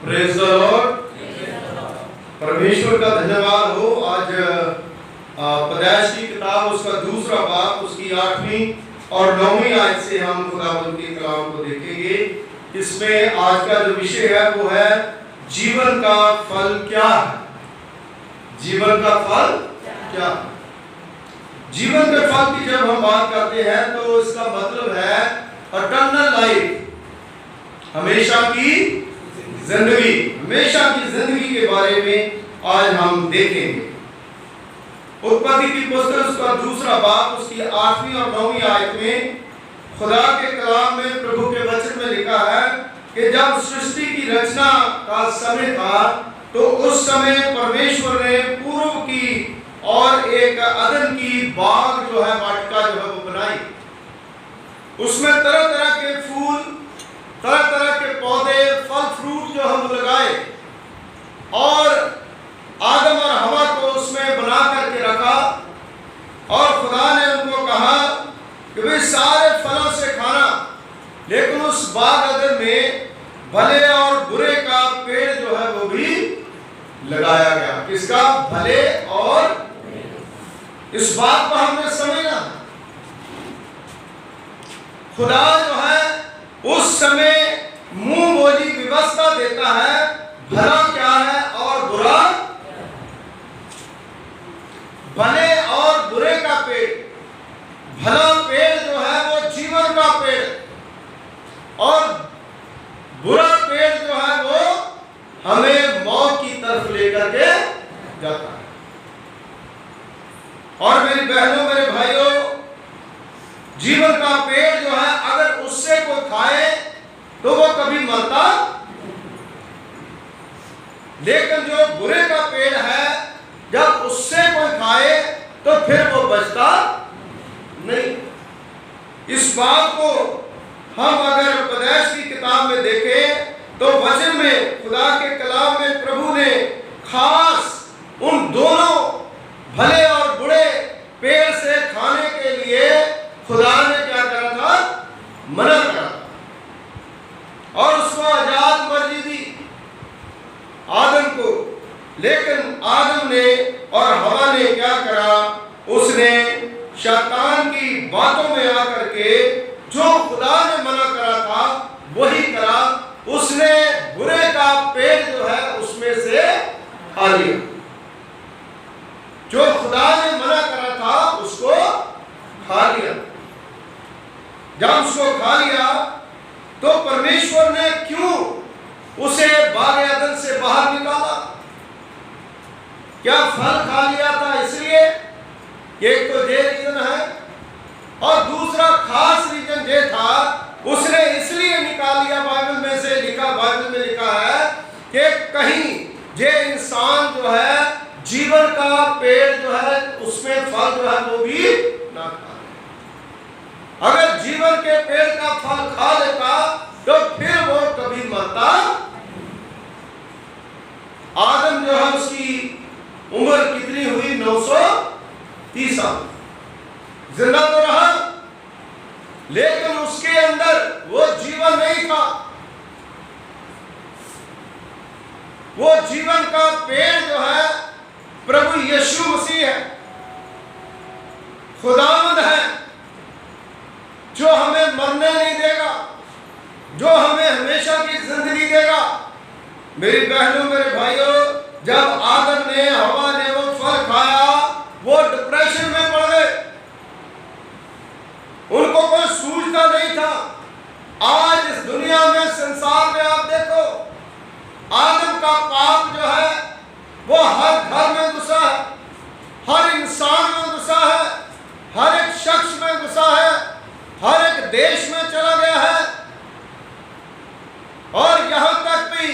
Praise the Lord. परमेश्वर का धन्यवाद हो। आज पैदाइश की किताब उसका दूसरा बाब उसकी 8वीं और 9वीं आयत से हम खुदावंद के कलाम को देखेंगे। इसमें आज का जो विषय है वो है जीवन का फल क्या है। जीवन का फल क्या है? जीवन के फल की जब हम बात करते हैं तो इसका मतलब है इटर्नल लाइफ, हमेशा की जिंदगी। हमेशा की जिंदगी के बारे में आज हम देखेंगे। उत्पत्ति की पुस्तक उसका दूसरा बाब उसकी 8वीं और 9वीं आयत में खुदा के कलाम में प्रभु के वचन में लिखा है कि जब सृष्टि की रचना का समय था तो उस समय परमेश्वर ने पूर्व की और एक अदन की बाग जो है, वाटिका जो है वो बनाई। उसमें तरह तरह के फूल, तरह तरह के पौधे, फल फ्रूट जो हम लगाए और आदम और हवा को उसमें बना करके रखा। और खुदा ने उनको कहा कि वे सारे फलों से खाना, लेकिन उस बाग अदन में भले और बुरे का पेड़ जो है वो भी लगाया गया। किसका? भले और। इस बात को हमने समझना। खुदा जो है उस समय मुंह बोली व्यवस्था देता है, भला क्या है और बुरा। भले और बुरे का पेड़, भला पेड़ जो है वो जीवन का पेड़ और बुरा पेड़ जो है वो हमें मौत की तरफ लेकर के जाता है। और मेरी बहनों, मेरे भाइयों, जीवन का पेड़ जो है अगर उससे कोई खाए तो वो कभी मरता, लेकिन जो बुरे का पेड़ है जब उससे कोई खाए तो फिर वो बचता नहीं। इस बात को हम अगर पैदाइश की किताब में देखें तो वचन में, खुदा के कलाम में प्रभु ने खास उन दोनों भले और बुरे पेड़ से खाने के लिए खुदा ने क्या करा था? मना करा और उसको आजाद मर्जी दी आदम को। लेकिन आदम ने और हवा ने क्या करा? उसने शैतान की बातों में आकर के जो खुदा ने मना करा था वही करा। उसने बुरे का पेड़ जो है उसमें से खा लिया। जो खुदा ने मना करा था उसको खा लिया। जब उसको खा लिया तो परमेश्वर ने क्यों उसे बाग अदन से बाहर निकाला? क्या फल खा लिया था इसलिए? एक तो ये रीजन है और दूसरा खास रीजन ये था उसने इसलिए निकाल लिया। बाइबल में से लिखा, बाइबल में लिखा है कि कहीं ये इंसान जो है जीवन का पेड़ जो है उसमें फल जो है वो भी ना खा। अगर जीवन के पेड़ का फल खा लेता तो फिर वो कभी मरता। आदम जो है उसकी उम्र कितनी हुई? 930 साल जिंदा तो रहा, लेकिन उसके अंदर वो जीवन नहीं था। वो जीवन का पेड़ जो है प्रभु यीशु मसीह है, खुदावंद है, जो हमें मरने नहीं देगा, जो हमें हमेशा की जिंदगी देगा। मेरी बहनों, मेरे भाइयों, जब आदम ने, हवा ने वो फल खाया वो डिप्रेशन में पड़ गए। उनको कोई सूझता नहीं था। आज इस दुनिया में, संसार में आप देखो, आदम का पाप जो है वो हर घर में घुसा है, हर इंसान में घुसा है, हर एक शख्स में घुसा है, हर एक देश में चला गया है। और यहां तक भी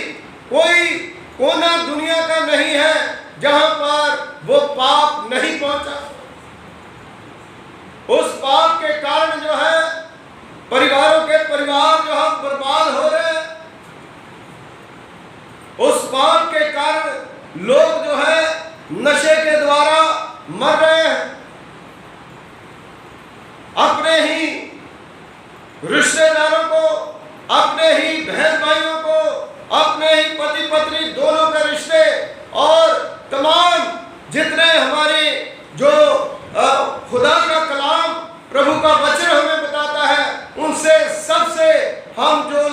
कोई कोना दुनिया का नहीं है जहां पर वो पाप नहीं पहुंचा। उस पाप के कारण जो है परिवारों के परिवार जो हम बर्बाद हो रहे हैं। उस पाप के कारण लोग जो है नशे के द्वारा मर रहे हैं। अपने ही रिश्तेदारों को, अपने ही बहन भाइयों को, अपने ही पति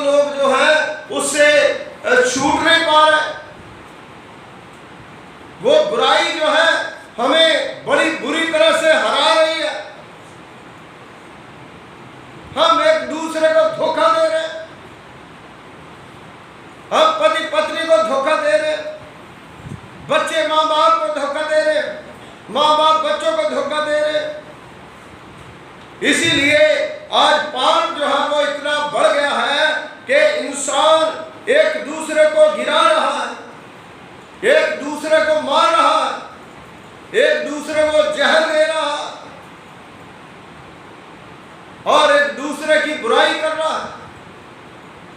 लोग जो है उससे छूट नहीं पा रहे। वो बुराई जो है हमें बड़ी बुरी तरह से हरा रही है। हम एक दूसरे को धोखा दे रहे हैं, हम पति पत्नी को धोखा दे रहे हैं, बच्चे माँ बाप को धोखा दे रहे हैं, माँ बाप बच्चों को धोखा दे रहे हैं। इसीलिए आज पाप जो है वो इतना बढ़ गया है कि इंसान एक दूसरे को गिरा रहा है, एक दूसरे को मार रहा है, एक दूसरे को जहर दे रहा है और एक दूसरे की बुराई कर रहा है।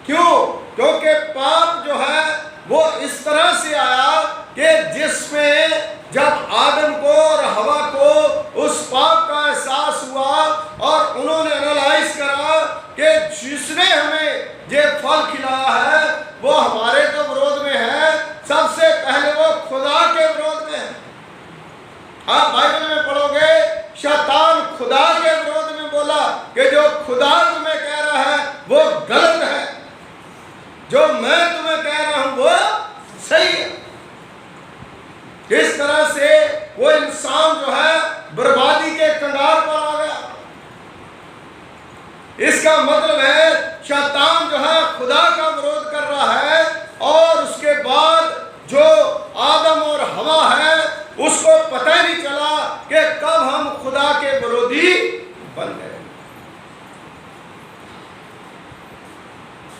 क्यों? क्योंकि पाप जो है वो इस तरह से आया कि जिसमें जब आदम को और हवा को उस पाप का एहसास हुआ और उन्होंने एनालाइज करा कि जिसने हमें ये फल खिलाया है वो हमारे तो विरोध में है, सबसे पहले वो खुदा के विरोध में है। आप बाइबल में पढ़ोगे शैतान खुदा के विरोध में बोला कि जो खुदा तुम्हें कह रहा है वो गलत है, जो मैं तुम्हें कह रहा हूं वो सही है। इस तरह से वो इंसान जो है बर्बादी के कंगाल पर आ गया। इसका मतलब है शैतान जो है खुदा का विरोध कर रहा है और उसके बाद जो आदम और हवा है उसको पता ही नहीं चला कि कब हम खुदा के विरोधी बन गए।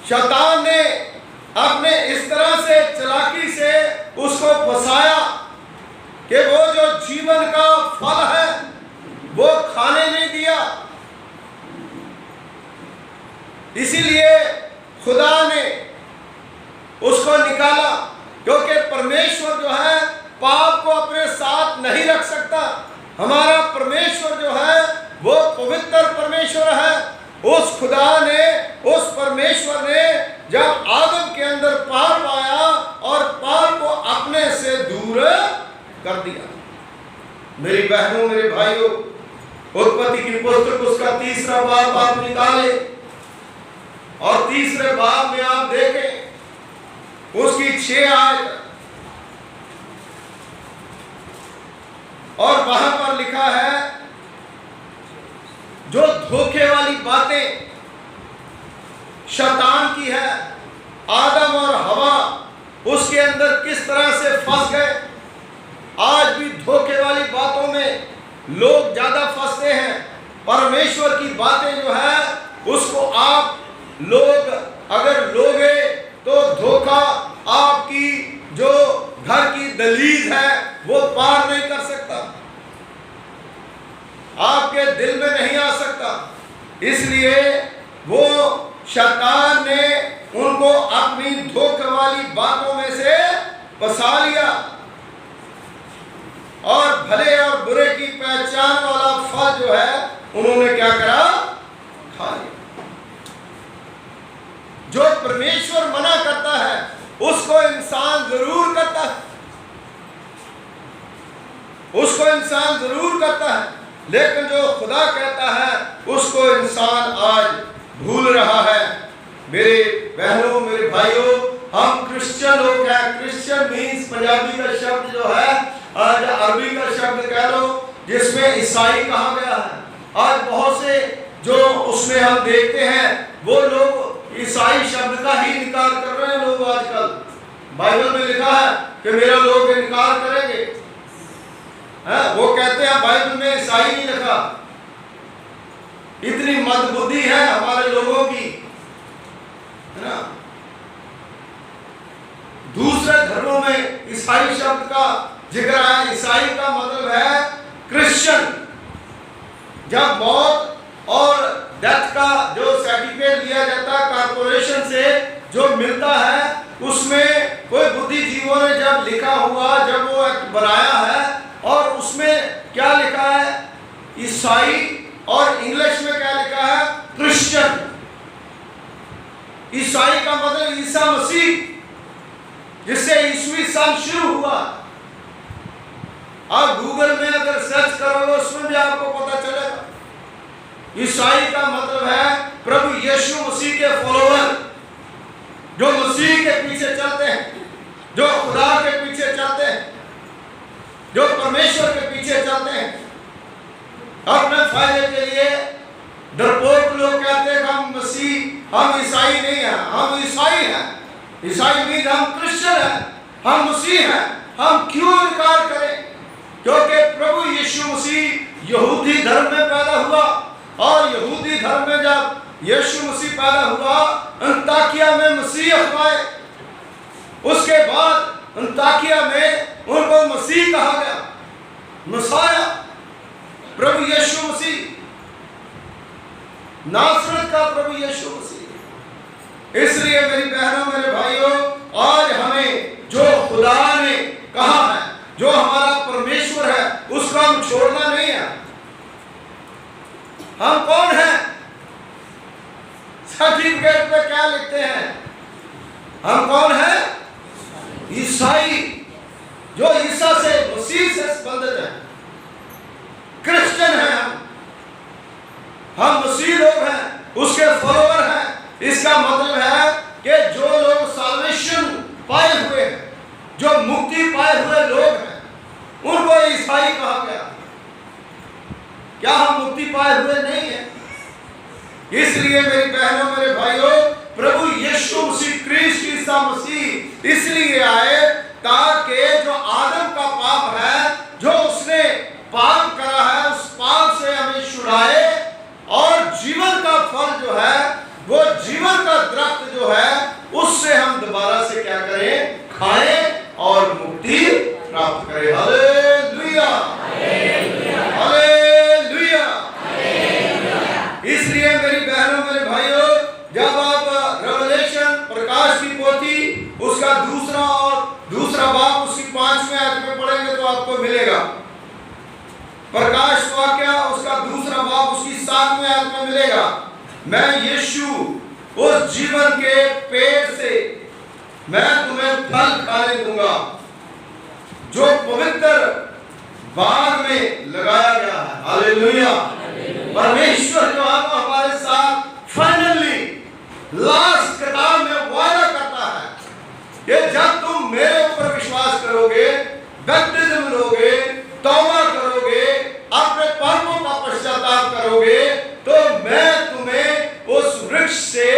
शैतान ने अपने इस तरह से चालाकी से उसको फंसाया कि वो जो जीवन का फल है वो खाने नहीं दिया। इसीलिए खुदा ने उसको निकाला, क्योंकि परमेश्वर जो है पाप को अपने साथ नहीं रख सकता। हमारा परमेश्वर जो है वो पवित्र परमेश्वर है। उस खुदा ने, उस परमेश्वर ने जब आदम के अंदर पाप आया और पाप को अपने से दूर कर दिया। मेरी बहनों, मेरे भाइयों, उत्पत्ति की पुस्तक उसका 3रा बाब आप निकाले और 3रे बाब में आप देखें उसकी 6 आयत और वहां पर लिखा है जो धोखे वाली बातें शैतान की है, आदम और हवा उसके अंदर किस तरह से फंस गए। आज भी धोखे वाली बातों में लोग ज्यादा फंसते हैं। परमेश्वर की बातें जो है उसको आप लोग अगर लोगे तो धोखा आपकी जो घर की दहलीज है वो पार नहीं कर सकता, आपके दिल में नहीं आ सकता। इसलिए वो शैतान ने उनको अपनी धोखे वाली बातों में से फंसा लिया और भले और बुरे की पहचान वाला फल जो है उन्होंने क्या करा? खा लिया। जो परमेश्वर मना करता है उसको इंसान जरूर करता है, उसको इंसान जरूर करता है, लेकिन जो खुदा कहता है उसको इंसान आज भूल रहा है। मेरे बहनों, मेरे भाइयों, हम क्रिश्चियन लोग हैं। क्रिश्चियन मीन्स पंजाबी का शब्द जो है, आज अरबी का शब्द कह लो, जिसमें ईसाई कहा गया है। आज बहुत से जो उसमें हम देखते हैं वो लोग ईसाई शब्द का ही इनकार कर रहे हैं। लोग आजकल बाइबल में लिखा है कि मेरा लोग इनकार करेंगे, वो कहते हैं बाइबल में ईसाई नहीं लिखा। इतनी मंदबुद्धि है हमारे लोगों की, है ना। दूसरे धर्मों में ईसाई शब्द का जिक्र है। ईसाई का मतलब है क्रिश्चियन। जब मौत और डेथ का जो सर्टिफिकेट दिया जाता है कॉर्पोरेशन से जो मिलता है, उसमें कोई बुद्धिजीवियों ने जब लिखा हुआ, जब वो एक्ट बनाया है और उसमें क्या लिखा है? ईसाई, और इंग्लिश में क्या लिखा है? क्रिश्चियन। ईसाई का मतलब ईसा मसीह, जिससे ईसवी सन शुरू हुआ। आप गूगल में अगर सर्च करोगे उसमें भी आपको पता चलेगा। ईसाई का मतलब है प्रभु यीशु मसीह के फॉलोअर। अपने फायदे के लिए डरपोक लोग कहते हैं हम मसीह, हम ईसाई नहीं हैं, हम ईसाई हैं। ईसाई मीन हम क्रिश्चियन हैं, हम मसीह हैं। हम क्यों इनकार करें? क्योंकि प्रभु यीशु मसीह यहूदी धर्म में पैदा हुआ, और यहूदी धर्म में जब यीशु मसीह पैदा हुआ, अंताकिया में मसीह अखवाए। उसके बाद अंताकिया में उनको मसीह कहा गया, मसाया, प्रभु यीशु मसीह, नासरत का प्रभु यीशु मसीह। इसलिए मेरी बहनों, मेरे भाइयों, आज हमें जो खुदा ने कहा है, जो हमारा परमेश्वर है, उसको हम छोड़ना नहीं है। हम कौन हैं? सर्टिफिकेट पे क्या लिखते हैं? हम कौन हैं? ईसाई, जो ईसा से, मसीह से संबंधित है, क्रिश्चियन हैं हम मसीह लोग हैं, उसके फॉलोवर हैं। इसका मतलब है कि जो लोग साल्वेशन पाए हुए हैं, जो मुक्ति पाए हुए लोग हैं, उनको ईसाई कहा गया। क्या हम मुक्ति पाए हुए नहीं हैं? इसलिए मेरी बहनों, मेरे भाइयों, प्रभु यीशु मसीह, क्रिस्ट ईसा मसीह इसलिए आए ताकि जो आदम का पाप है, जो उसने पाप करा है, उस पाप से हमें छुड़ाए, और जीवन का फल जो है, वो जीवन का दरख्त जो है, उससे हम दोबारा से क्या करें? खाएं और मुक्ति प्राप्त करें। Hallelujah, hallelujah. इसलिए मेरी बहनों, मेरे भाइयों, जब आप रेवलेशन, प्रकाश की पोथी, उसका दूसरा बाब, उसकी 5वें आयत में पढ़ेंगे तो आपको मिलेगा। प्रकाश वाक्य, उसका दूसरा बाब, उसकी 7वें आयत में मिलेगा। मैं यीशु उस जीवन के पेड़ से मैं तुम्हें फल खाने दूंगा जो पवित्र बाग में लगाया गया है। हालेलुया। परमेश्वर जो है हमारे साथ फाइनली लास्ट कतार में वादा करता है कि जब तुम मेरे ऊपर विश्वास करोगे, बैप्टिज्म लोगे, तौबा करोगे, अपने पापों का पश्चाताप करोगे, तो मैं तुम्हें उस वृक्ष से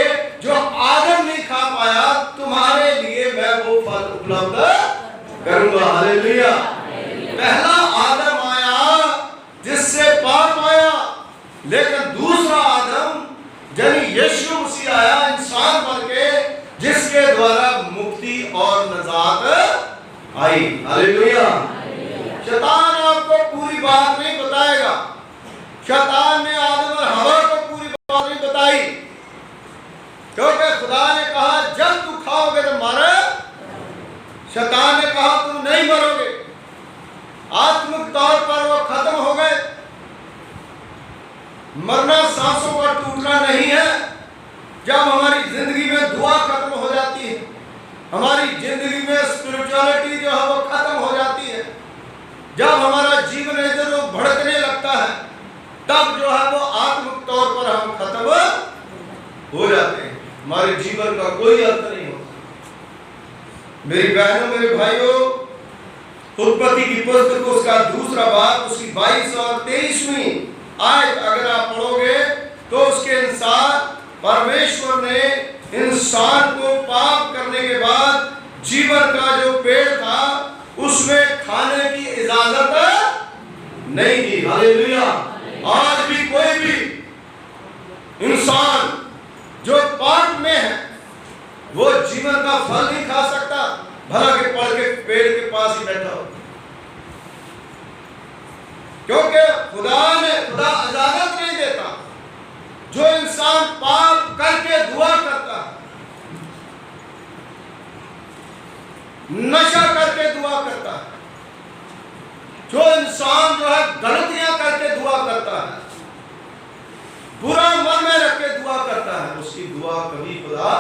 जो आदम नहीं खा पाया, तुम्हारे लिए मैं वो फल उपलब्ध करूंगा। हालेलुया। पहला आदम आया जिससे पाप आया, लेकिन दूसरा आदम यानी यीशु मसीह आया इंसान बन के, जिसके द्वारा मुक्ति और नजात आई। हालेलुया। शैतान आपको पूरी बात नहीं बताएगा। शैतान ने आदम और हवा को पूरी बात नहीं बताई, क्योंकि खुदा ने कहा जब तू खाओगे तो मारे। शैतान ने कहा तुम नहीं मरोगे। आत्मिक तौर पर वो खत्म हो गए। मरना सांसों का टूटना नहीं है। जब हमारी जिंदगी में दुआ खत्म हो जाती है, हमारी जिंदगी में स्पिरिचुअलिटी जो है वो खत्म हो जाती है, जब हमारा जीवन इधर भड़कने लगता है, तब जो है वो आत्मिक तौर पर हम खत्म हो जाते हैं। हमारे जीवन का कोई अर्थ नहीं होता। मेरी बहनों, मेरे भाइयों, उत्पत्ति की पुस्तक उसका दूसरा बाब, उसकी 22 और 23वीं आयत अगर आप पढ़ोगे तो उसके अनुसार परमेश्वर ने इंसान को पाप करने के बाद जीवन का जो पेड़ था उसमें खाने की इजाजत नहीं दी। हालेलुया। आज भी कोई भी इंसान जो पाप में है वो जीवन का फल नहीं खा सकता, भला के पढ़ के पेड़ के पास ही बैठा हो, क्योंकि खुदा इजाजत नहीं देता। जो इंसान पाप करके दुआ करता है, नशा करके दुआ करता है, जो इंसान जो है गलतियां करके दुआ करता है, बुरा मन में रख के दुआ करता है, उसकी दुआ कभी खुदा,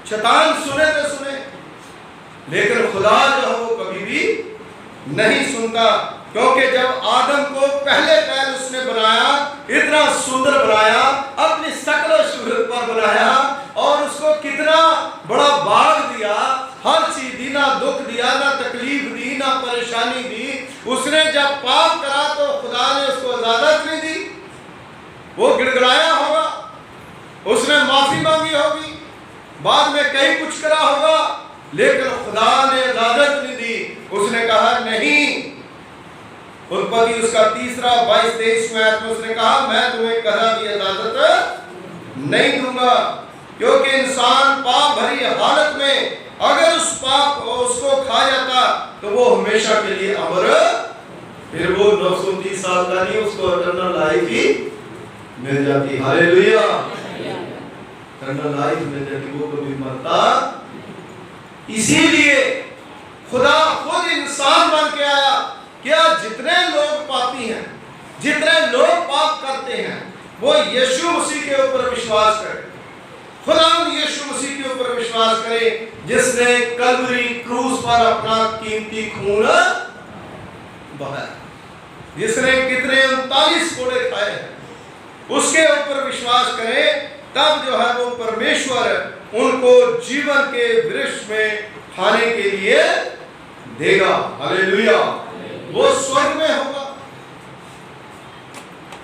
शैतान सुने तो सुने, लेकिन खुदा जो है वो कभी भी नहीं सुनता। क्योंकि जब आदम को पहले पहल उसने बनाया, इतना सुंदर बनाया, अपनी शकल सूरत पर बनाया, और उसको कितना बड़ा बाग दिया, हर चीज दी, ना दुख दिया, ना तकलीफ दी, ना परेशानी दी। उसने जब पाप करा तो खुदा गिड़गिड़ाया होगा, उसने माफी मांगी होगी, बाद में कहीं कुछ करा होगा, लेकिन खुदा ने इजाजत नहीं दी। उसने कहा नहीं। उत्पत्ति उसका 3:22-23 में उसने कहा मैं तुम्हें कभी भी इजाजत नहीं दूंगा, क्योंकि इंसान पाप भरी हालत में अगर उस पाप को उसको खा जाता तो वो हमेशा के लिए अमर, फिर वो 930 साल का नहीं, उसको इटर्नल लाइफ ही मिल जाती। हालेलुया, इटर्नल लाइफ मिल जाती, वो कभी मरता। इसीलिए खुदा खुद इंसान बन के आया। क्या जितने लोग पापी हैं, जितने लोग पाप करते हैं, वो यीशु मसीह के ऊपर विश्वास करें, खुदा यीशु मसीह के ऊपर विश्वास करें, जिसने कलवरी क्रूस पर अपना कीमती खून बहाया, जिसने कितने 39 कोड़े खाए हैं, उसके ऊपर विश्वास करें। तब जो है वो परमेश्वर उनको जीवन के वृक्ष में खाने के लिए देगा। हालेलुया, वो स्वर्ग में होगा।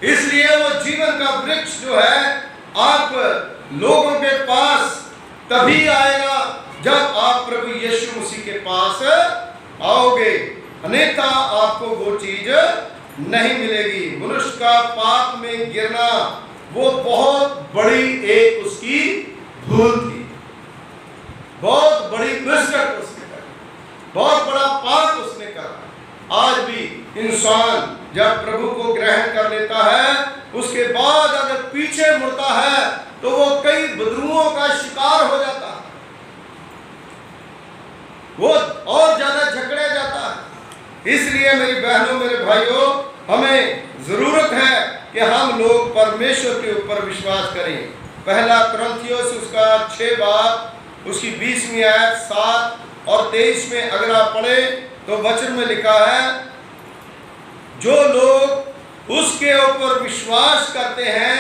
इसलिए वो जीवन का वृक्ष जो है आप लोगों के पास तभी आएगा जब आप प्रभु यीशु मसीह के पास आओगे, अन्यथा आपको वो चीज नहीं मिलेगी। मनुष्य का पाप में गिरना वो बहुत बड़ी एक उसकी भूल थी, बहुत बड़ी मिस्टेक उसने करी, बहुत बड़ा पाप उसने करा। आज भी इंसान जब प्रभु को ग्रहण कर लेता है, उसके बाद अगर पीछे मुड़ता है तो वो कई बदरुओं का शिकार हो जाता है, वो और ज्यादा झगड़े जाता है। इसलिए मेरी बहनों, मेरे भाइयों, हमें जरूरत है कि हम लोग परमेश्वर के ऊपर विश्वास करें। पहला कुरिन्थियों उसका 6 उसकी 20वीं आयत 7 और 23 में अगर आप पढ़े तो वचन में लिखा है, जो लोग उसके ऊपर विश्वास करते हैं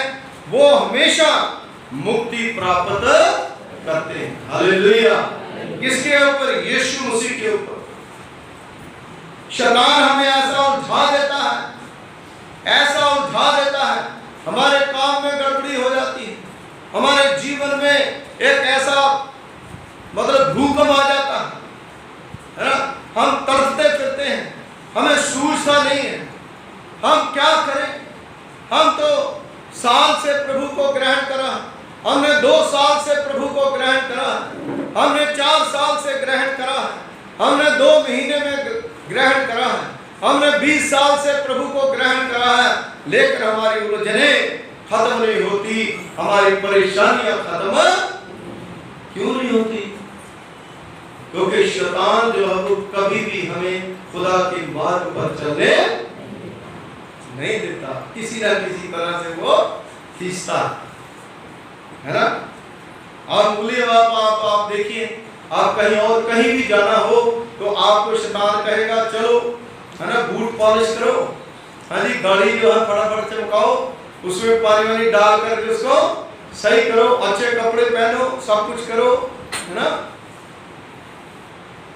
वो हमेशा मुक्ति प्राप्त करते हैं। हालेलुया, किसके ऊपर? यीशु मसीह के ऊपर। शैतान हमें ऐसा उलझा देता है, ऐसा उलझा देता है, हमारे काम में गड़बड़ी हो जाती है, हमारे जीवन में एक ऐसा मतलब भूकंप आ जाता है ना, हम तड़पते फिरते हैं, हमें सूझता नहीं है हम क्या करें। हम तो साल से प्रभु को ग्रहण करा, हमने 2 साल से प्रभु को ग्रहण करा, हमने 4 साल से ग्रहण करा है, हमने 2 महीने में ग्रहण करा है, हमने 20 साल से प्रभु को ग्रहण करा है, लेकिन हमारी उलझनें खत्म नहीं होती, हमारी परेशानियां खत्म क्यों नहीं होती? क्योंकि शैतान जो है वो कभी भी हमें खुदा के मार्ग पर चलने नहीं देता, किसी ना किसी तरह से वो खींचता है ना। और बोलिए आप देखिए, आप कहीं और कहीं भी जाना हो तो आपको शैतान कहेगा चलो है ना, बूट पॉलिश करो, हाँ जी, गाड़ी जो है फटाफट चमकाओ, उसमें पानी वानी डाल करके उसको सही करो, अच्छे कपड़े पहनो, सब कुछ करो, है ना।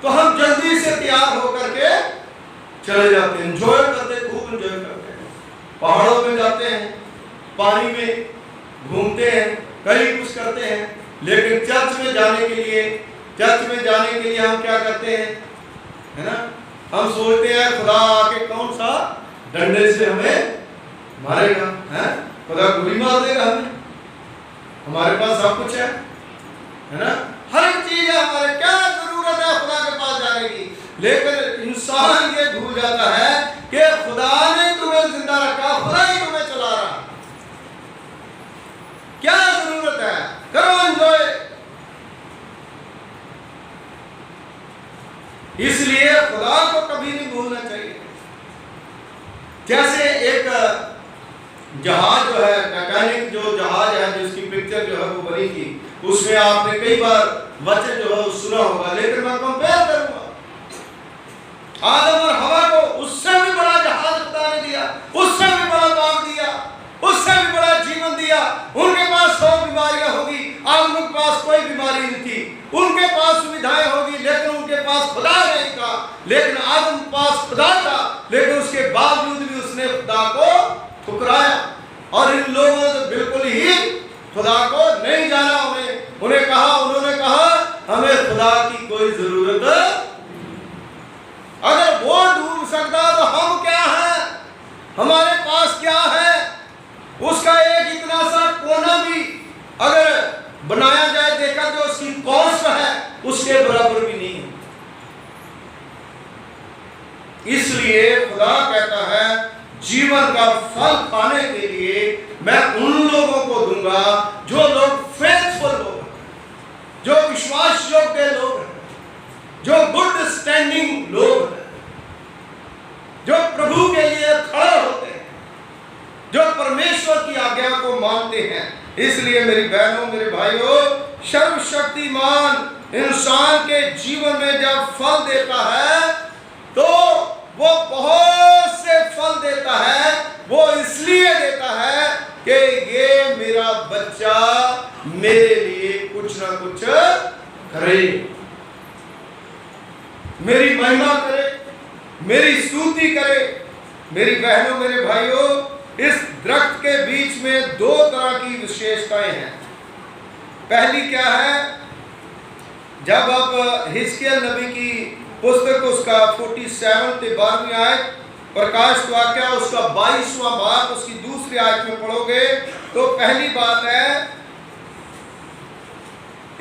तो हम जल्दी से तैयार होकर के चले जाते हैं, एंजॉय करते हैं, खूब एंजॉय करते हैं, पहाड़ों में जाते हैं, पानी में घूमते हैं, कहीं कुछ करते हैं, लेकिन चर्च में जाने के लिए हम क्या करते हैं, है ना, हम सोचते हैं खुदा आके कौन सा डंडे से हमें मारेगा, है खुदा गोली मार देगा हमें, हमारे पास सब कुछ है ना, हर एक चीज है हमारे, क्या जरूरत है खुदा के पास जाने की। लेकिन इंसान ये भूल जाता है कि खुदा ने तुम्हें जिंदा रखा, खुदा ही तुम्हें चला रहा, क्या जरूरत है, करो एंजॉय। इसलिए खुदा को कभी नहीं भूलना चाहिए। जैसे एक जहाज जो है, टाइटैनिक जो जहाज है, जिसकी पिक्चर जो है वो बनी थी, उसमें आपने कई बार वचन जो है सुना होगा, लेकिन मैं कंपेयर करूंगा आदम और हवा को, उससे भी बड़ा जहाज खुदा ने दिया, उससे भी बड़ा काम दिया, उससे भी बड़ा जीवन दिया। उनके पास 100 बीमारियां होगी, आदम के पास कोई बीमारी नहीं थी, उनके पास सुविधाएं होगी, लेकिन उनके पास खुदा नहीं था। लेकिन आदम के पास खुदा था, लेकिन उसके बावजूद भी उसने खुदा को ठुकराया, और इन लोगों ने तो बिल्कुल ही खुदा को नहीं जाना। उन्होंने कहा हमें खुदा की कोई जरूरत, अगर वो डूब सकता तो हम क्या हैं, हमारे पास क्या है। उसका एक इतना सा कोना भी अगर बनाया जाए, देखा जो उसकी कॉस्ट है उसके बराबर भी नहीं है। इसलिए खुदा कहता है जीवन का फल पाने के लिए मैं उन लोगों को दूंगा जो लोग फेथफुल लोग हैं, जो विश्वास योग्य लोग हैं, जो गुड स्टैंडिंग लोग हैं, जो प्रभु के लिए खड़े होते हैं, जो परमेश्वर की आज्ञा को मानते हैं। इसलिए मेरी बहनों, मेरे भाइयों, सर्वशक्तिमान इंसान के जीवन में जब फल देता है तो वो बहुत से फल देता है। वो इसलिए देता है कि ये मेरा बच्चा मेरे लिए कुछ ना कुछ करे, मेरी महिमा करे, मेरी स्तुति करे। मेरी बहनों, मेरे भाइयों, इस दरख्त के बीच में दो तरह की विशेषताएं हैं। पहली क्या है, जब आप हिजकिय्याह नबी की पुस्तक उसका 47 12वीं आयत, प्रकाश वाक्य उसका 22वां भाग उसकी दूसरी आयत में पढ़ोगे तो पहली बात है,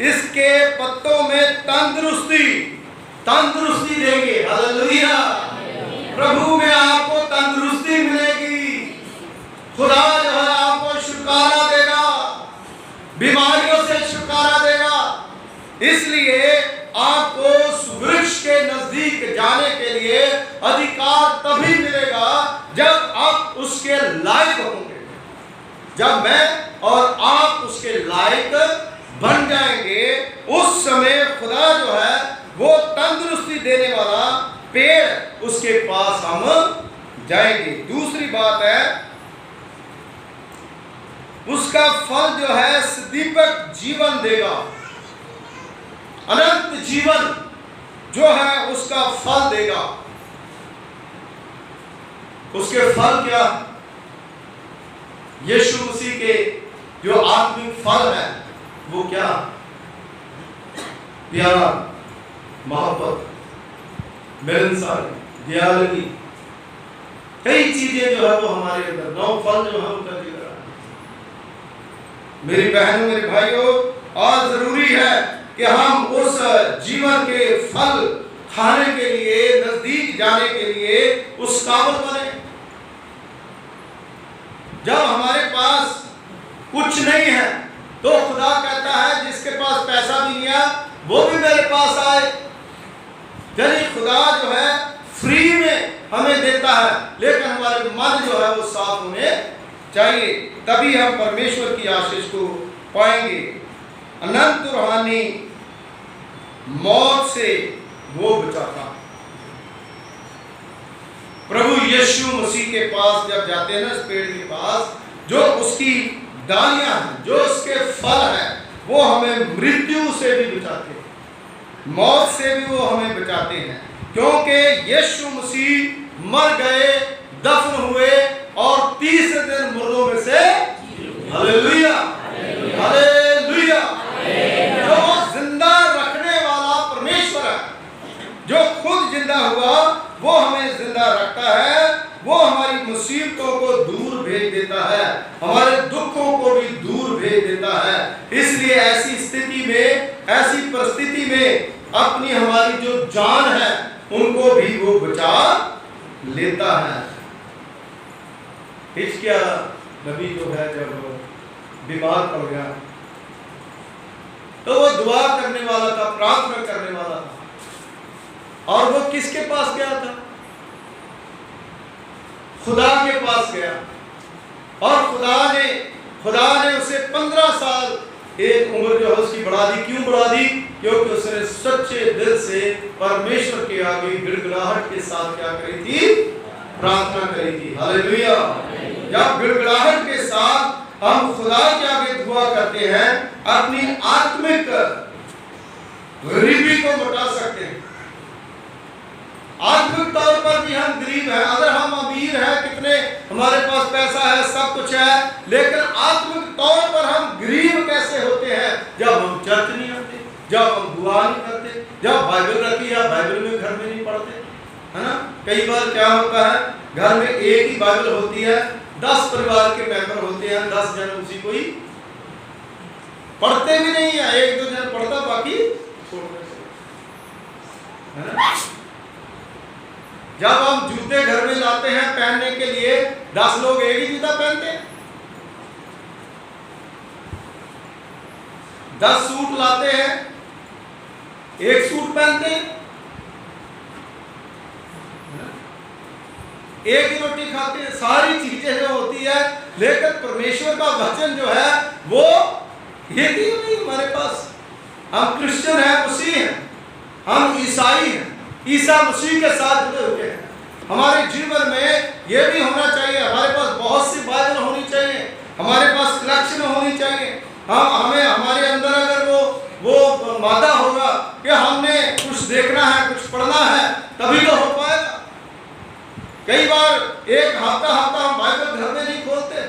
इसके पत्तों में तंदुरुस्ती देंगे। हालेलुया, प्रभु में आपको तंदुरुस्ती मिलेगी। खुदा जो है आपको छुटकारा देगा, बीमारियों से छुटकारा देगा। इसलिए आपको उस वृक्ष के नजदीक जाने के लिए अधिकार तभी मिलेगा जब आप उसके लायक होंगे, जब मैं और आप उसके लायक बन जाएंगे। उस समय खुदा जो है वो तंदुरुस्ती देने वाला पेड़, उसके पास हम जाएंगे। दूसरी बात है, उसका फल जो है सदीपक जीवन देगा, अनंत जीवन जो है उसका फल देगा। उसके फल क्या, यीशु मसीह के जो आत्मिक फल है वो क्या, प्यार, मोहब्बत, मिलनसार, दयालुगी, कई चीजें जो है वो हमारे अंदर, 9 फल जो है उनका जिक्र है। मेरी बहनों, मेरे भाइयों, और जरूरी है कि हम उस जीवन के फल खाने के लिए, नजदीक जाने के लिए उस काबिल बने। जब हमारे पास कुछ नहीं है तो खुदा कहता है जिसके पास पैसा भी नहीं है वो भी मेरे पास आए। यानी खुदा जो है फ्री में हमें देता है, लेकिन हमारे मन जो है वो साफ होने चाहिए, तभी हम परमेश्वर की आशीष को पाएंगे। अनंत रूहानी मौत से वो बचाता। प्रभु यीशु मसीह के पास जब जाते हैं ना, इस पेड़ के पास, जो उसकी डालियां हैं, जो उसके फल हैं, वो हमें मृत्यु से भी बचाते हैं, मौत से भी वो हमें बचाते हैं, क्योंकि यीशु मसीह मर गए, दफन हुए और तीसरे दिन मुर्दों में से, हालेलुया, हालेलुया, जो जिंदा रखने वाला परमेश्वर है, जो खुद जिंदा हुआ वो हमें जिंदा रखता है, वो हमारी मुसीबतों को दूर भेज देता है, हमारे दुखों को भी दूर भेज देता है। इसलिए ऐसी स्थिति में, ऐसी परिस्थिति में अपनी हमारी जो जान है उनको भी वो बचा लेता है। हिजकिय्याह नबी जो है जब बीमार पड़ गया तो वो दुआ करने वाला था, प्रार्थना करने वाला था, और वो किसके पास गया था? खुदा के पास गया, और खुदा ने उसे 15 साल एक उम्र जो है उसकी बढ़ा दी। क्यों बढ़ा दी? क्योंकि उसने सच्चे दिल से परमेश्वर के आगे गिड़गिड़ाहट के साथ क्या करी थी? प्रार्थना करी थी। हालेलुया। जब गिड़गिड़ाहट के साथ हम खुदा के आगे दुआ करते हैं, अपनी आत्मिक गरीबी को मिटा सकते हैं, आत्मिक तौर पर भी हम गरीब हैं। अगर हम अमीर हैं, कितने हमारे पास पैसा है, सब कुछ है, लेकिन आत्मिक तौर पर हम गरीब कैसे होते हैं? जब हम चर्च नहीं आते, जब हम दुआ नहीं करते, जब बाइबल रखी है बाइबल में घर में नहीं पढ़ते, है ना। कई बार क्या होता है, घर में एक ही बाइबल होती है, 10 परिवार के मेंबर होते हैं, 10 जन उसी को ही पढ़ते भी नहीं है, 1-2 जन पढ़ता, बाकी छोड़ देते, है ना। जब हम जूते घर में लाते हैं पहनने के लिए, 10 लोग एक ही जूता पहनते हैं। 10 सूट लाते हैं, एक सूट पहनते हैं, एक ही रोटी खाते हैं, सारी चीजें जो होती है। लेकिन परमेश्वर का वचन जो है वो ये नहीं हमारे पास। हम क्रिश्चियन हैं, मसीह हैं, हम ईसाई हैं, ईसा मसीह के साथ जुड़े हुए हैं। हमारे जीवन में ये भी होना चाहिए, हमारे पास बहुत सी बाइबल होनी चाहिए, हमारे पास कलेक्शन होनी चाहिए। हमें हमारे अंदर अगर वो मादा होगा कि हमने कुछ देखना है, कुछ पढ़ना है, तभी तो हो पाएगा। कई बार एक हफ्ता हम बाइबल घर में नहीं खोलते,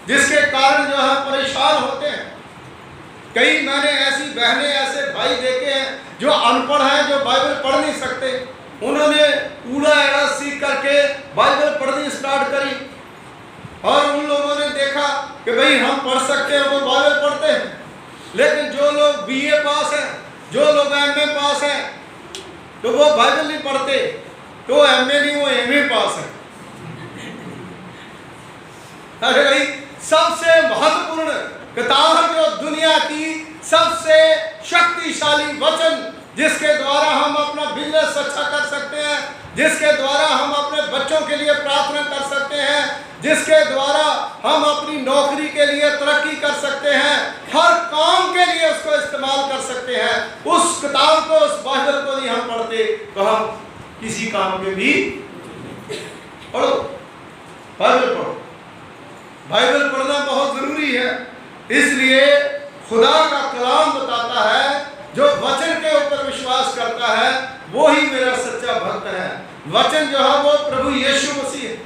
जिसके कारण जो है परेशान होते हैं। कई मैंने ऐसी बहनें, ऐसे भाई देखे हैं जो अनपढ़ हैं, जो बाइबल पढ़ नहीं सकते। उन्होंने ऊड़ा एड़ा सीख करके बाइबल पढ़नी स्टार्ट करी, और उन लोगों ने देखा कि भाई हम पढ़ सकते हैं, वो बाइबल पढ़ते हैं। लेकिन जो लोग बीए पास हैं, जो लोग एमए पास हैं, तो वो बाइबल नहीं पढ़ते, तो एमए नहीं, वो एमए पास है। अरे भाई, सबसे महत्वपूर्ण किताब जो दुनिया की सबसे शक्तिशाली वचन, जिसके द्वारा हम अपना बिजनेस अच्छा कर सकते हैं, जिसके द्वारा हम अपने बच्चों के लिए प्रार्थना कर सकते हैं, जिसके द्वारा हम अपनी नौकरी के लिए तरक्की कर सकते हैं, हर काम के लिए उसको इस्तेमाल कर सकते हैं, उस किताब को, उस बाइबल को नहीं हम पढ़ते, तो हम किसी काम के भी पढ़ो, बाइबल पढ़ो। बाइबल पढ़ना बहुत जरूरी है। इसलिए खुदा का कलाम बताता है, जो वचन के ऊपर विश्वास करता है वो ही मेरा सच्चा भक्त है। वचन जो है वो प्रभु यीशु मसीह है,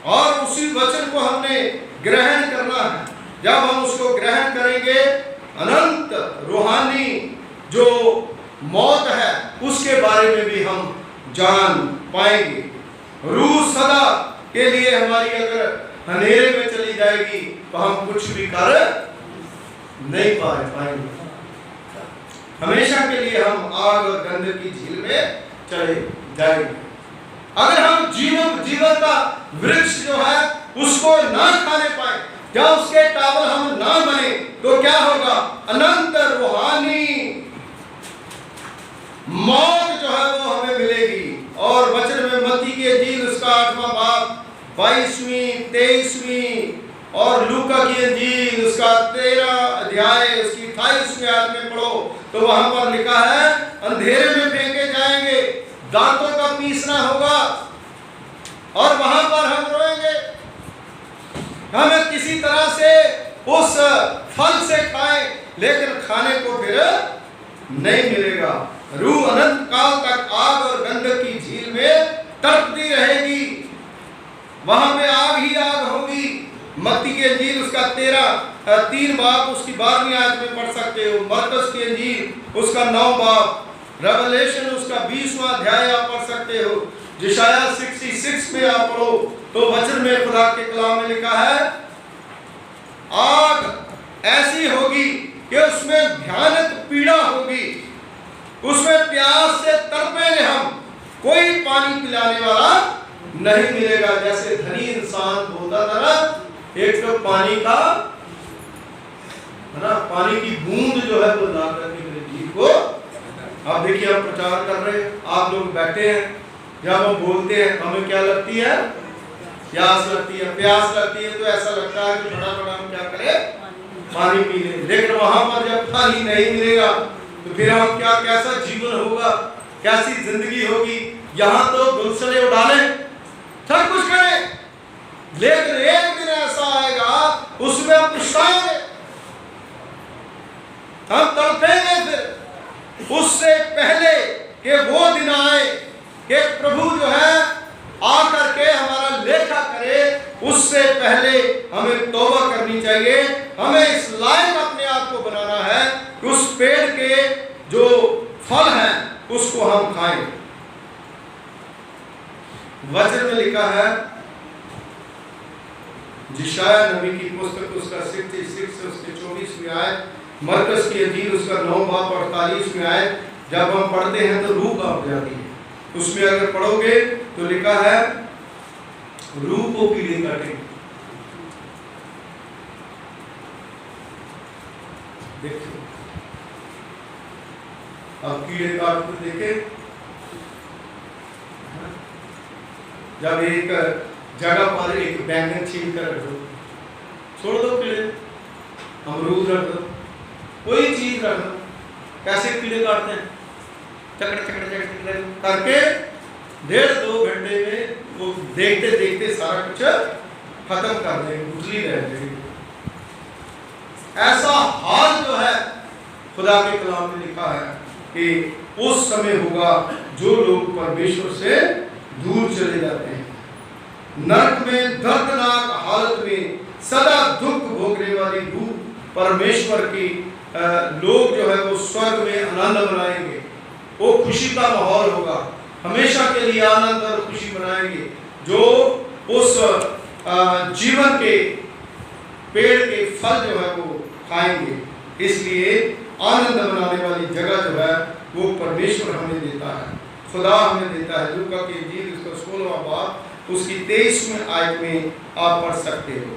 और उसी वचन को हमने ग्रहण करना है। जब हम उसको ग्रहण करेंगे, अनंत रूहानी जो मौत है उसके बारे में भी हम जान पाएंगे। रूह सदा के लिए हमारी अगर अंधेरे में चली जाएगी तो हम कुछ भी कर नहीं पाएंगे। हमेशा के लिए हम आग और गंध की झील में चले जाएंगे। अगर हम जीवन का वृक्ष जो है उसको ना खाने पाए, या उसके टावर हम ना बने, तो क्या होगा? अनंत रूहानी मौत जो है वो हमें मिलेगी। और वचन में मत्ती की इंजील उसका 8वां बाब 22वीं 23वीं और लूका की इंजील उसका 13 अध्याय उसकी 28वीं आयत में पढ़ो, तो वहां पर लिखा है अंधेरे में फेंके जाएंगे, दांतों का पीसना होगा, और वहां पर हम रोएंगे। हमें किसी तरह से उस फल से खाएं, लेकिन खाने को फिर नहीं मिलेगा। रूह अनंत काल तक आग और गंधक की झील में तड़पती रहेगी, वहां पे आग ही आग होगी। मत्ती की इंजील उसका 3 बाब उसकी 12वीं आयत में पढ़ सकते हो। मरकस की इंजील उसका 9 बाब, रेवलेशन उसका 20वां अध्याय आप पढ़ सकते हो। यशायाह 66 में आप पढ़ो तो वचन में खुदा के कलाम में लिखा है, आग ऐसी होगी कि उसमें भयानक पीड़ा होगी, उसमें प्यास से तड़पेंगे हम, कोई पानी पिलाने वाला नहीं मिलेगा। जैसे धनी इंसान बोलता था ना, एक तो पानी का है ना, पानी की बूंद जो है वो ला करके मेरे जीव को। आप देखिए, हम प्रचार कर रहे हैं, आप लोग बैठे हैं, जब हम बोलते हैं हमें क्या लगती है? प्यास लगती है। प्यास लगती है तो ऐसा लगता है कि फटाफट हम क्या करें? पानी पी लें। लेकिन वहां पर जब पानी नहीं मिलेगा तो फिर हम कैसा जीवन होगा, कैसी जिंदगी होगी? यहाँ तो गुलशने उड़ा लें, सब कुछ करें, लेकिन एक दिन ऐसा आएगा उसमें हम पछताएंगे, हम तड़पेंगे। फिर उससे पहले कि वो दिन आए कि प्रभु जो है आकर के हमारा लेखा करे, उससे पहले हमें तौबा करनी चाहिए। हमें इस लायक अपने आप को बनाना है कि उस पेड़ के जो फल हैं उसको हम खाएं। वचन में लिखा है, यशायाह नबी की पुस्तक उसका 66 उसके 24 आयत, मरकस की इंजील उसका 9 बाब 48 आयत जब हम पढ़ते हैं तो रूह कांप जाती है। उसमें अगर पढ़ोगे तो लिखा है, रूह को कीड़े काटेंगे। देखो अब कीड़े काटते देखे, जब एक जगह पर एक बैंगन छीन कर रख दो, छोड़ दो कीड़े, अमरूद रख दो, कोई चीज रख दो, कैसे कीड़े काटते हैं, चकड़ चकड़ चकड़ करके 1.5-2 घंटे में वो देखते देखते सारा कुछ खत्म कर देंगे, उजली रह जाएगी। ऐसा हाल जो है खुदा के कलाम में लिखा है कि उस समय होगा जो लोग परमेश्वर से दूर चले जाते हैं, नरक में दर्दनाक हालत में सदा दुख भोगने वाली रूह परमेश्वर की लोग जो है वो स्वर्ग में आनंद मनाएंगे। वो खुशी का माहौल होगा, हमेशा के लिए आनंद और खुशी मनाएंगे, जो उस जीवन के पेड़ के फल जो है वो खाएंगे। इसलिए आनंद मनाने वाली जगह जो है वो परमेश्वर हमें देता है, खुदा हमें देता है। लूका की इंजील उसका 16वां बाब उसकी 23वें आयत में आप पढ़ सकते हो।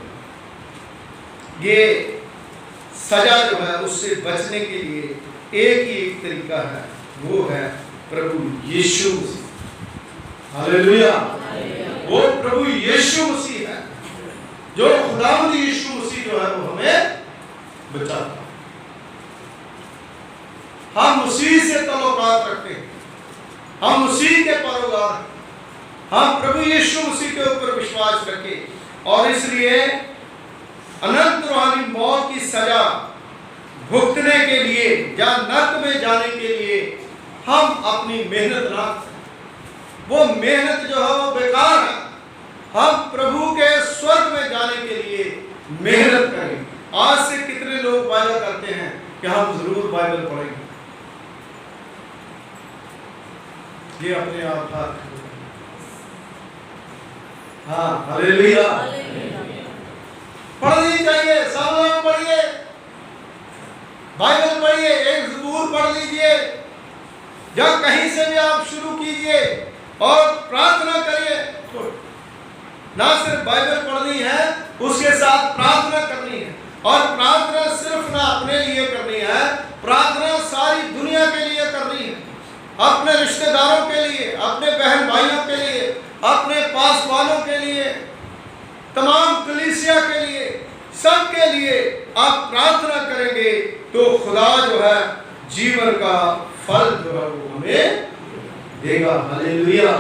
ये सजा जो है उससे बचने के लिए एक ही एक तरीका है, वो है प्रभु यीशु मसीह। हालेलुया। वो प्रभु यीशु मसीह है, जो खुदावंद यीशु मसीह जो है वो हमें बचाता। हम मसीह से ताल्लुकात रखते हैं, हम मसीह के पैरोकार, हम प्रभु यीशु मसीह के ऊपर विश्वास रखें और इसलिए अनंत रूहानी मौत की सजा भुगतने के लिए या नरक में जाने के लिए हम अपनी मेहनत ना करें। वो मेहनत जो है वो बेकार है। हम प्रभु के स्वर्ग में जाने के लिए मेहनत करें। आज से कितने लोग वायदा करते हैं कि हम जरूर बाइबल पढ़ेंगे, ये अपने आप बात। हाँ हालेलुया। पढ़नी चाहिए, सब लोग पढ़िए, बाइबल पढ़िए, एक ज़बूर पढ़ लीजिए, या कहीं से भी आप शुरू कीजिए और प्रार्थना करिए। ना सिर्फ बाइबल पढ़नी है, उसके साथ प्रार्थना करनी है। और प्रार्थना सिर्फ ना अपने लिए करनी है, प्रार्थना सारी दुनिया के लिए करनी है, अपने रिश्तेदारों के लिए, अपने बहन भाइयों के लिए, अपने पास वालों के लिए, तमाम कलीसिया के लिए, सबके लिए आप प्रार्थना करेंगे तो खुदा जो है जीवन का फल जो है वो हमें देगा। हालेलुया।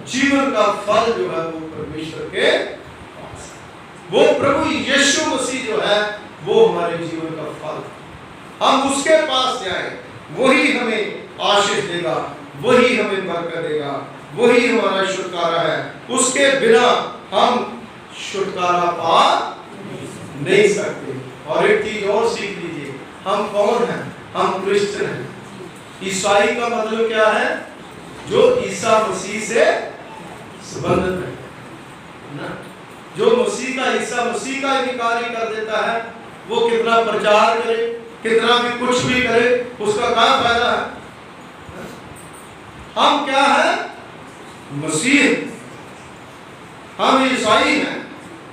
जीवन का फल जो है वो परमेश्वर के पास, वो प्रभु यीशु मसीह जो है वो हमारे जीवन का फल। हम उसके पास जाएं, वही हमें आशीष देगा, वही हमें बरकत देगा, वही हमारा छुटकारा है। उसके बिना हम छुटकारा पा नहीं सकते। और एक चीज और सीख लीजिए, हम कौन हैं? हम क्रिश्चियन हैं। ईसाई का मतलब क्या है? जो ईसा मसीह से संबंधित है ना, जो मसीह का ईसा मसीह का इनकार कर देता है, वो कितना प्रचार करे, कितना भी कुछ भी करे, उसका क्या फायदा है? हम क्या है? मसीह। हम ईसाई हैं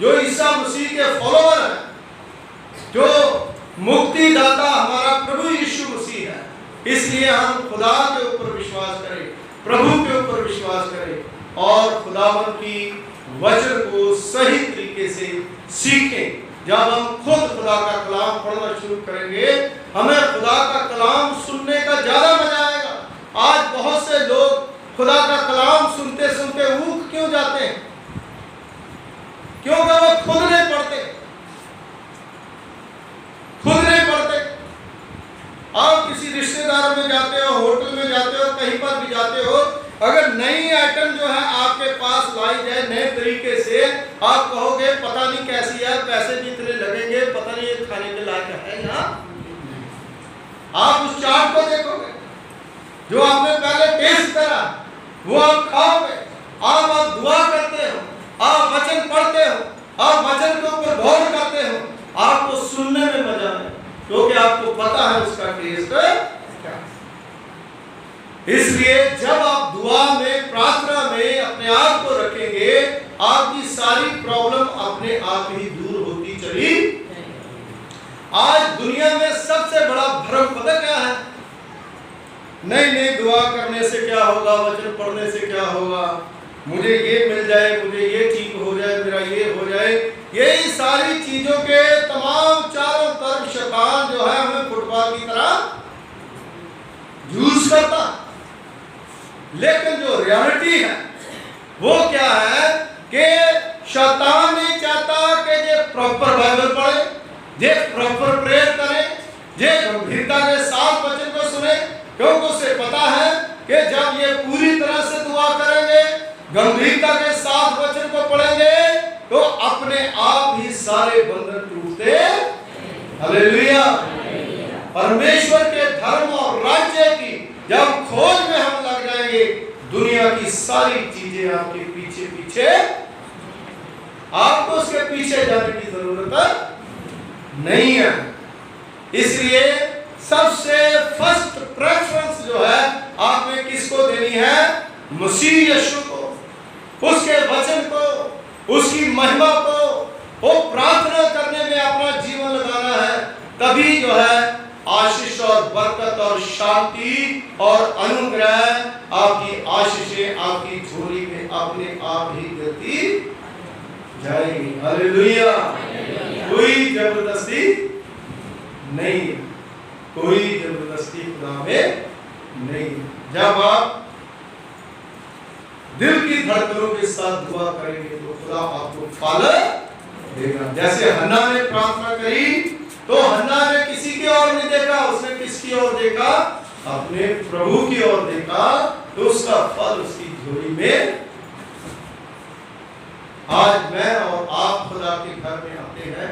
जो ईसा मसीह के फॉलोअर हैं, जो मुक्ति दाता हमारा प्रभु यीशु मसीह है। इसलिए हम खुदा के ऊपर विश्वास करें, प्रभु के ऊपर विश्वास करें और खुदावंद की वचन को सही तरीके से सीखें। जब हम खुद खुदा का कलाम पढ़ना शुरू करेंगे, हमें खुदा का कलाम सुनने का ज्यादा मजा आएगा। आज बहुत से लोग खुदा का कलाम सुनते सुनते ऊख क्यों जाते हैं? क्योंकि वो खुद नहीं पढ़ते, खुद नहीं पढ़ते। आप किसी रिश्तेदार में जाते हो, होटल में जाते हो, कहीं अगर नई आइटम जो है आपके पास लाई जाए नए तरीके से, आप कहोगे पता नहीं कैसी है, पैसे भी इतने लगेंगे, पता नहीं ये खाने के लायक है यहाँ। आप उस चाट को देखोगे, जो आपने पहले टेस्ट करा वो आप खाओगे। आप दुआ करते हो, आप वचन पढ़ते हो, आप वचन के ऊपर गौर करते हो, आपको सुनने में मजा आए, क्योंकि आपको पता है उसका टेस्ट क्या है। इसलिए जब आप दुआ में, प्रार्थना में अपने आप को रखेंगे, आपकी सारी प्रॉब्लम अपने आप ही दूर होती चली। आज दुनिया में सबसे बड़ा भ्रम पता क्या है? नहीं नहीं, दुआ करने से क्या होगा, वचन पढ़ने से क्या होगा, मुझे ये मिल जाए, मुझे ये ठीक हो जाए, मेरा ये हो जाए। यही सारी चीजों के तमाम चारों तरफ शैतान जो है हमें फुटबॉल की तरह यूज करता। लेकिन जो रियलिटी है वो क्या है कि शैतान नहीं चाहता कि ये प्रॉपर बाइबल पढ़े, ये प्रॉपर प्रेयर करे, ये गंभीरता के साथ वचन को सुने, क्योंकि उसे पता है कि जब ये पूरी तरह से दुआ करेंगे, गंभीरता के साथ वचन को पढ़ेंगे, तो अपने आप ही सारे बंधन टूटते। हालेलुया। परमेश्वर के धर्म और राज्य की जब खोज में हम लग जाएंगे, दुनिया की सारी चीजें आपके पीछे पीछे, आपको उसके पीछे जाने की जरूरत नहीं है। इसलिए सबसे फर्स्ट प्रेफरेंस जो है आपने किसको देनी है? मसीह यीशु को, उसके वचन को, उसकी महिमा को, वो प्रार्थना करने में अपना जीवन लगाना है। तभी जो है आशीष और बरकत और शांति और अनुग्रह, आपकी आशीषें आपकी झोली में अपने आप ही गिरती जाएगी। हालेलुया। कोई जबरदस्ती नहीं, कोई जबरदस्ती खुदा में नहीं। जब आप दिल की धड़कनों के साथ दुआ करेंगे तो खुदा आपको फल देगा। जैसे हन्ना ने प्रार्थना करी तो हन्ना ने किसी की ओर नहीं देखा, उसने किसकी ओर देखा? अपने प्रभु की ओर देखा, तो उसका फल उसकी झोली में। आज मैं और आप खुदा के घर में आते हैं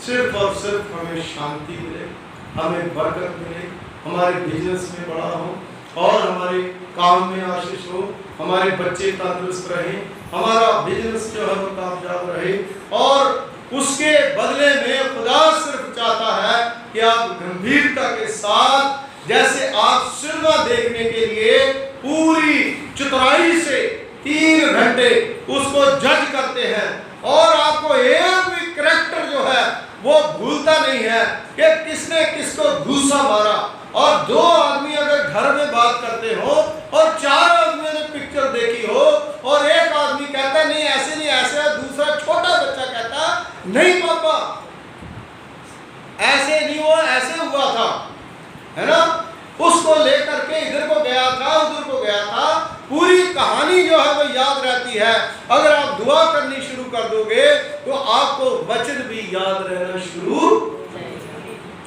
सिर्फ और सिर्फ हमें शांति मिले, हमें बरकत मिले, हमारे बिजनेस में बढ़ा हो और हमारे काम में आशीष हो, हमारे बच्चे तंदुरुस्त रहें, हमारा बिजनेस जो है वो कामयाब रहे। और उसके बदले में खुदा सिर्फ चाहता है कि आप गंभीरता के साथ, जैसे आप सिनेमा देखने के लिए पूरी चतुराई से 3 घंटे उसको जज करते हैं और आपको एक भी कैरेक्टर जो है वो भूलता नहीं है कि किसने किसको घूसा मारा। और 2 आदमी अगर घर में बात करते हो और 4 आदमियों ने पिक्चर देखी हो और एक आदमी कहता नहीं ऐसे नहीं ऐसे, दूसरा छोटा बच्चा कहता नहीं पापा ऐसे नहीं हुआ, ऐसे हुआ था, है ना, उसको लेकर के इधर को गया था, उधर को गया था, पूरी कहानी जो है वो याद रहती है। अगर आप दुआ करनी शुरू कर दोगे तो आपको वचन भी याद रहना शुरू।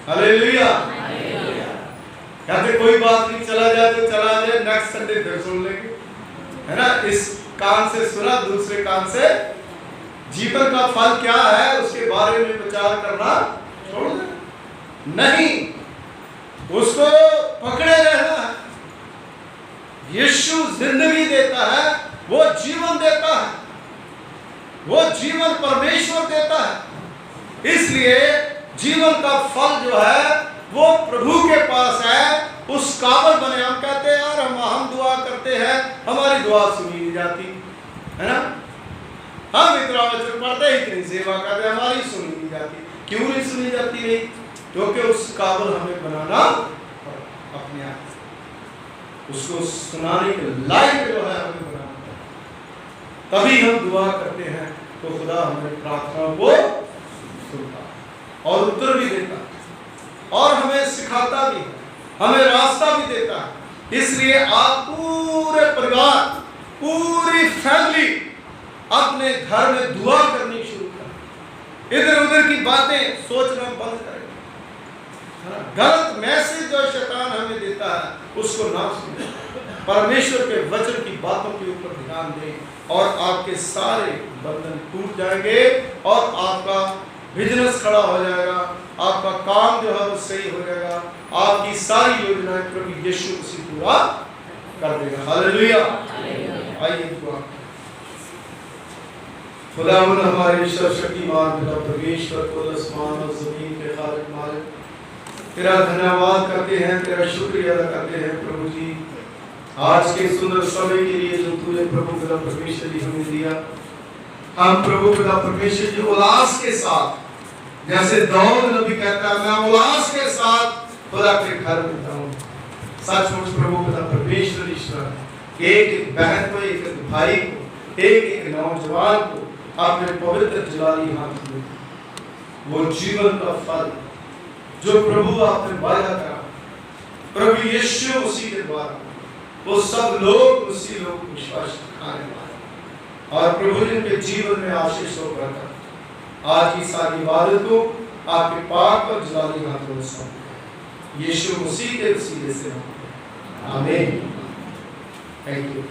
हालेलुया। कहते कोई बात नहीं, चला जाए तो चला जाए, नेक्स्ट संडे फिर सुन लेंगे, है ना। इस कान से सुना, दूसरे कान से। जीवन का फल क्या है उसके बारे में विचार करना छोड़ दे, नहीं, उसको पकड़े रहना है। यीशु जिंदगी देता है, वो जीवन देता है, वो जीवन परमेश्वर देता है। इसलिए जीवन का फल जो है वो प्रभु के पास है। उस काबिल बने। हम कहते हैं यार हम दुआ करते हैं, हमारी दुआ सुनी नहीं जाती, है ना। हम इतना वचन पढ़ते हैं, इतनी सेवा करते हैं, हमारी सुनी नहीं जाती। क्यों नहीं सुनी जाती? नहीं, क्योंकि उस काबिल हमें बनाना अपने आप, उसको सुनाने के लायक जो है हमें बनाना। तभी हम दुआ करते हैं तो खुदा हमें प्रार्थना को सुनता और उत्तर भी देता और हमें सिखाता भी है, हमें रास्ता भी देता है। इसलिए आप पूरे परिवार, पूरी फैमिली अपने घर में दुआ करनी शुरू करें। इधर उधर की बातें सोचना बंद करें। गलत मैसेज जो शैतान हमें देता है उसको ना सुने। परमेश्वर के वचन की बातों के ऊपर ध्यान दें और आपके सारे बंधन टूट जाएंगे और आपका बिजनेस खड़ा हो जाएगा, आपका काम जो है वो सही हो जाएगा, आपकी सारी योजनाएं प्रभु यीशु मसीह पूरा कर देगा। हालेलुया। आइए दुआ। खुदावंद हमारे सर्वशक्तिमान पिता परमेश्वर को आसमान और जमीन के खालिक मालिक, तेरा धन्यवाद करते हैं, तेरा शुक्रिया अदा करते हैं प्रभु जी, आज के सुंदर समय के लिए जो तूने प्रभु पिता परमेश्वर जी हमें दिया। हम प्रभु पिता परमेश्वर जी उल्लास के साथ, जैसे दाऊद नबी कहता है मैं उल्लास के साथ खुदा के घर में जाऊं। सचमुच प्रभु पिता परमेश्वर ईश्वर एक एक बहन को, एक एक भाई को, एक एक नौजवान को आपने पवित्र जलाली हाथ में वो जीवन का फल जो प्रभु आपने वादा करा प्रभु यीशु मसीह के द्वारा, वो सब लोग उसी लोग विश्वास खाने वाले और प्रभु जिनके जीवन में आशीष हो बरकत आज की सारी इबादत को आपके पाक और जलाली हाथों में सौंप यीशु मसीह के वसीले से आमीन। Thank you.